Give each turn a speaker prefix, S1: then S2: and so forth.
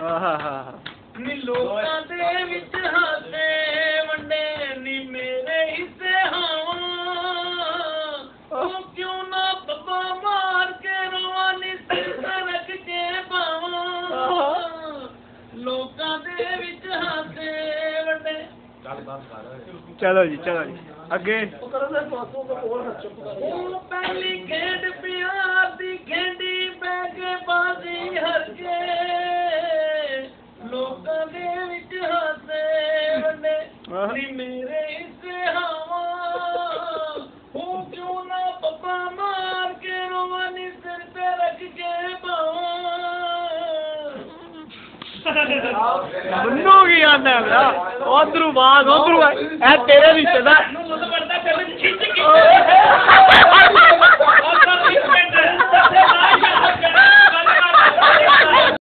S1: ਨੀ ਲੋਕਾਂ ਦੇ ਵਿੱਚ ਹਾਸੇ ਵੰਡੇ ਨੀ ਮੇਰੇ ਹਿੱਸੇ ਉਹ ਕਿਉਂ ਨਾ ਬੱਬਾ ਮਾਰ ਕੇ ਰੋਵਾਂ ਨੀ ਸਿਰ ਰੱਖ ਕੇ ਪਾਵਾਂ ਲੋਕਾਂ ਦੇ ਵਿੱਚ ਹਾਸੇ ਵੰਡੇ। ਚਲੋ ਜੀ ਅੱਗੇ। ਪਹਿਲੀ ਖੇਡ ਪਿਆਰ ਦੀ ਖੇਡੀ ਬੈ ਕੇ ਬਾਜ਼ੀ ਹਰ ਕੇ ਲੋਕਾਂ ਦੇ ਵਿੱਚ ਹਾਸੇ ਵੰਡੇ ਨੀ ਮੇਰੇ ਹਿੱਸੇ ਉਹ ਕਿਉਂ ਨਾ ਬੱਬਾ ਮਾਰ ਕੇ ਰੋਵਾਂ ਨੀ ਸਿਰ ਤੇ ਰੱਖ ਕੇ ਮੈਨੂੰ ਕੀ ਆਂਦਾ ਮੇਰਾ ਉਧਰੋਂ ਬਾਅਦ ਉਧਰੋਂ ਇਹ ਤੇਰੇ ਰਿਸ਼ਤੇਦਾਰ ਨੂੰ ਮੁੱਲ ਵਰਦਾ ਤੈਨੂੰ ਖਿੱਚ ਕੇ